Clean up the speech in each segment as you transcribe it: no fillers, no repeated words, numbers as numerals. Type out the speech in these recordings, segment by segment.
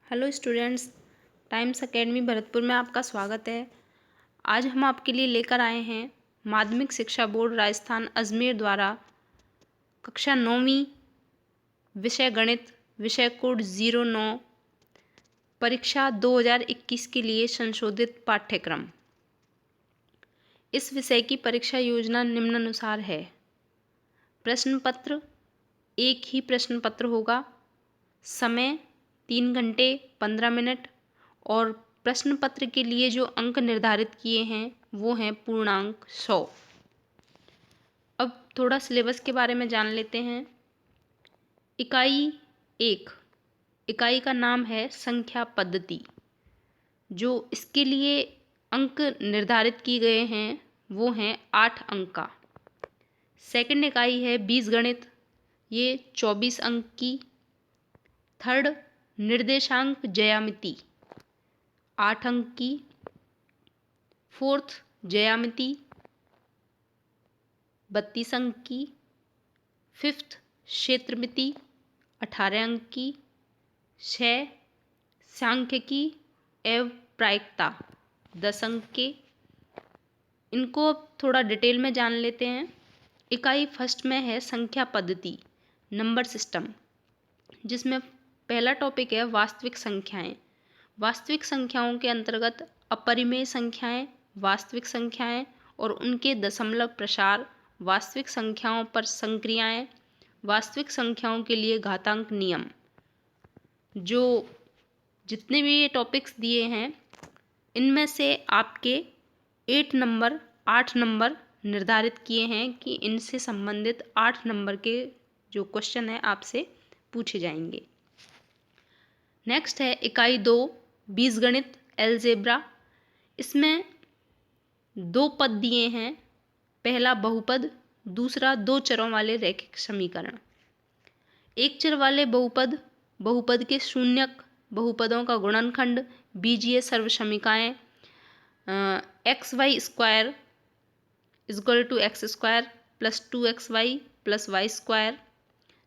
Hello students, times academy Bharatpur में आपका स्वागत है। आज हम आपके लिए लेकर आए हैं माध्यमिक शिक्षा बोर्ड राजस्थान अजमेर द्वारा कक्षा 9वीं विषय गणित विषय कोड 09 परीक्षा 2021 के लिए संशोधित पाठ्यक्रम। इस विषय की परीक्षा योजना निम्नानुसार है। प्रश्न पत्र एक ही प्रश्न पत्र होगा। समय 3 घंटे 15 मिनट और प्रश्न पत्र के लिए जो अंक निर्धारित किए हैं वो हैं पूर्णांक 100। अब थोड़ा सिलेबस के बारे में जान लेते हैं। इकाई 1, इकाई का नाम है संख्या पद्धति। जो इसके लिए अंक निर्धारित किए गए हैं वो हैं 8 अंक का। सेकंड इकाई है बीजगणित, ये 24 अंक की। थर्ड निर्देशांक ज्यामिति 8 अंक की। फोर्थ ज्यामिति 32 अंक की। फिफ्थ क्षेत्रमिति 18 अंक की। 6 सांख्यिकी एवं प्रायिकता 10 अंक के। इनको अब थोड़ा डिटेल में जान लेते हैं। इकाई फर्स्ट में है संख्या पद्धति, नंबर सिस्टम, जिसमें पहला टॉपिक है वास्तविक संख्याएं। वास्तविक संख्याओं के अंतर्गत अपरिमेय संख्याएं, वास्तविक संख्याएं और उनके दशमलव प्रसार, वास्तविक संख्याओं पर संक्रियाएं, वास्तविक संख्याओं के लिए घातांक नियम। जो जितने भी ये टॉपिक्स दिए हैं इनमें से आपके 8 नंबर निर्धारित किए हैं कि इनसे संबंधित 8 नंबर के जो क्वेश्चन है आपसे पूछे जाएंगे। नेक्स्ट है इकाई 2 बीजगणित अलजेब्रा। इसमें 2 पद दिए हैं। पहला बहुपद, दूसरा 2 चरों वाले रैखिक समीकरण। एक चर वाले बहुपद, बहुपद के शून्यक, बहुपदों का गुणनखंड, बीजीय सर्वसमीकाएं x y square is equal to x square plus 2xy plus y square.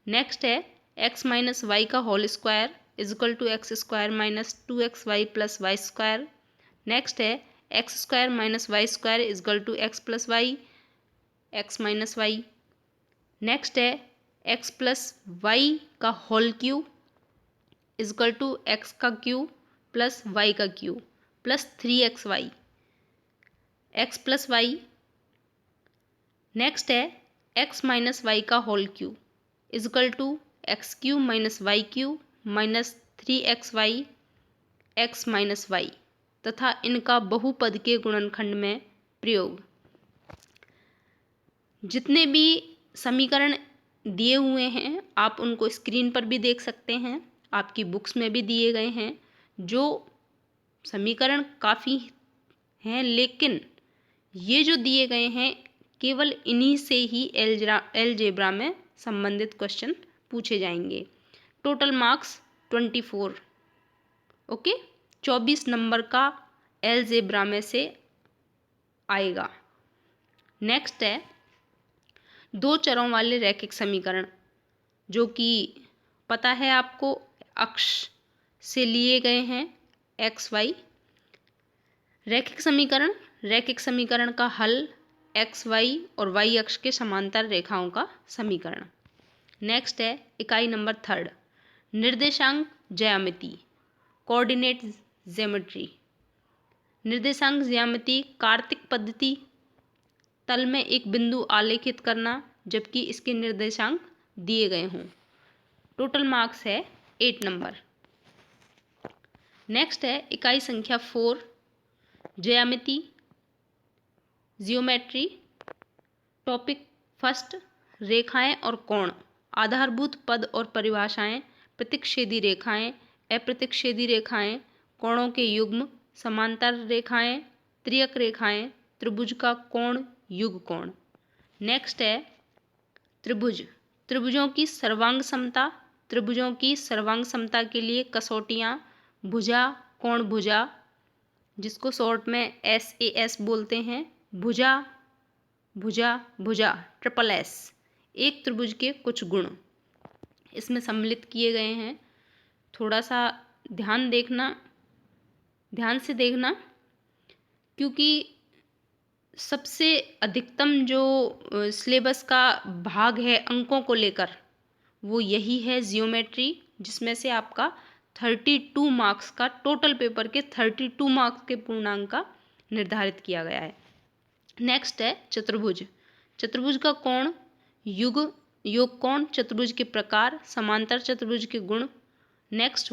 Next है एक्स माइनस वाई का whole square is equal to x square minus 2xy plus y square. Next है x square minus y square is equal to x plus y, x minus y. Next है x plus y का whole cube is equal to x का cube plus y का cube plus 3xy, x plus Y. Next है x minus Y का whole cube is equal to X cube minus Y cube minus 3xy, X minus Y तथा इनका बहुपद के गुणनखंड में प्रयोग। जितने भी समीकरण दिए हुए हैं आप उनको स्क्रीन पर भी देख सकते हैं, आपकी बुक्स में भी दिए गए हैं। जो समीकरण काफ़ी हैं लेकिन ये जो दिए गए हैं केवल इन्हीं से ही अलजेब्रा में संबंधित क्वेश्चन पूछे जाएंगे। Total marks 24। ओके, 24 नंबर का अलजेब्रा में से आएगा। नेक्स्ट है 2 चरों वाले रैखिक समीकरण, जो कि पता है आपको अक्ष से लिए गए हैं एक्स वाई। रैखिक समीकरण का हल एक्स वाई और वाई अक्ष के समांतर रेखाओं का समीकरण। नेक्स्ट है इकाई नंबर 3 निर्देशांक ज्यामिति, कोऑर्डिनेट ज्योमेट्री। निर्देशांक ज्यामिति कार्तिक पद्धति, तल में एक बिंदु आलेखित करना जबकि इसके निर्देशांक दिए गए हों। टोटल मार्क्स है 8 नंबर। नेक्स्ट है इकाई संख्या 4 ज्यामिति जियोमेट्री। टॉपिक फर्स्ट रेखाएं और कोण, आधारभूत पद और परिभाषाएं, प्रतिच्छेदी रेखाएं, अप्रतिच्छेदी रेखाएं, कोणों के युग्म, समांतर रेखाएं, त्रियक रेखाएं, त्रिभुज का कोण, युग कोण। नेक्स्ट है त्रिभुज, त्रिभुजों की सर्वांग समता, त्रिभुजों की सर्वांग समता के लिए कसौटियाँ, भुजा, कोण भुजा, जिसको शॉर्ट में SAS बोलते हैं, भुजा भुजा भुजा SSS। एक त्रिभुज के कुछ गुण इसमें सम्मिलित किए गए हैं। थोड़ा सा ध्यान से देखना, क्योंकि सबसे अधिकतम जो सिलेबस का भाग है अंकों को लेकर वो यही है जियोमेट्री, जिसमें से आपका 32 मार्क्स का, टोटल पेपर के 32 मार्क्स के पूर्णांक का निर्धारित किया गया है। नेक्स्ट है चतुर्भुज। चतुर्भुज का कोण, योग कोण, चतुर्भुज के प्रकार, समांतर चतुर्भुज के गुण। नेक्स्ट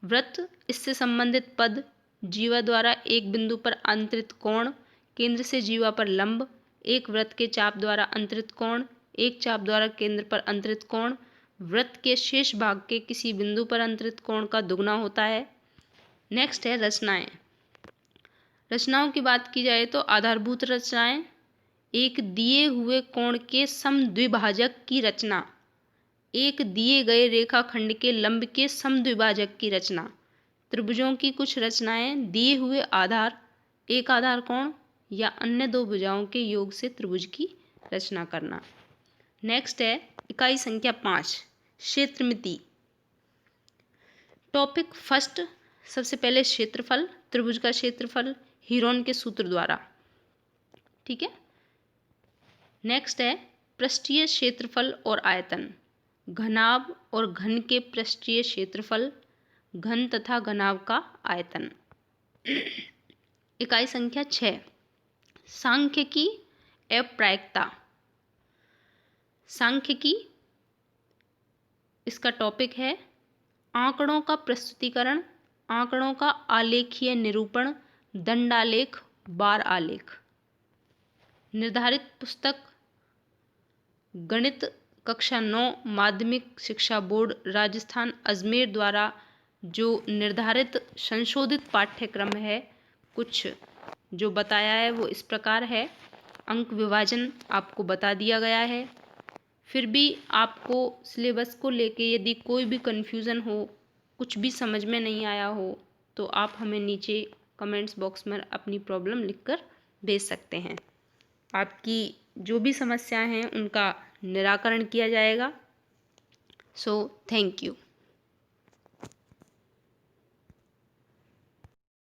वृत्त, इससे संबंधित पद, जीवा द्वारा एक बिंदु पर अंतरित कोण, केंद्र से जीवा पर लंब, एक वृत्त के चाप द्वारा अंतरित कोण, एक चाप द्वारा केंद्र पर अंतरित कोण, वृत्त के शेष भाग के किसी बिंदु पर अंतरित कोण का दुगना होता है। नेक्स्ट है रचनाएं। रचनाओं की बात की जाए तो आधारभूत रचनाएं, एक दिए हुए कोण के समद्विभाजक की रचना, एक दिए गए रेखाखंड के लंब के समद्विभाजक की रचना। त्रिभुजों की कुछ रचनाएं, दिए हुए आधार, एक आधार कोण या अन्य दो भुजाओं के योग से त्रिभुज की रचना करना। नेक्स्ट है इकाई संख्या 5, क्षेत्रमिति। टॉपिक फर्स्ट, सबसे पहले क्षेत्रफल, त्रिभुज का क्षेत्रफल हीरोन के सूत्र द्वारा, ठीक है। नेक्स्ट है पृष्ठीय क्षेत्रफल और आयतन, घनाभ और घन के पृष्ठीय क्षेत्रफल, घन तथा घनाभ का आयतन। इकाई संख्या 6, सांख्यिकी एवं प्रायिकता। सांख्यिकी, इसका टॉपिक है आंकड़ों का प्रस्तुतीकरण, आंकड़ों का आलेखीय निरूपण, दंडालेख, बार आलेख। निर्धारित पुस्तक गणित कक्षा 9 माध्यमिक शिक्षा बोर्ड राजस्थान अजमेर द्वारा जो निर्धारित संशोधित पाठ्यक्रम है, कुछ जो बताया है वो इस प्रकार है। अंक विभाजन आपको बता दिया गया है। फिर भी आपको सिलेबस को लेके यदि कोई भी कन्फ्यूज़न हो, कुछ भी समझ में नहीं आया हो, तो आप हमें नीचे कमेंट्स बॉक्स में अपनी प्रॉब्लम लिखकर भेज सकते हैं। आपकी जो भी समस्याएं हैं उनका निराकरण किया जाएगा। So thank you.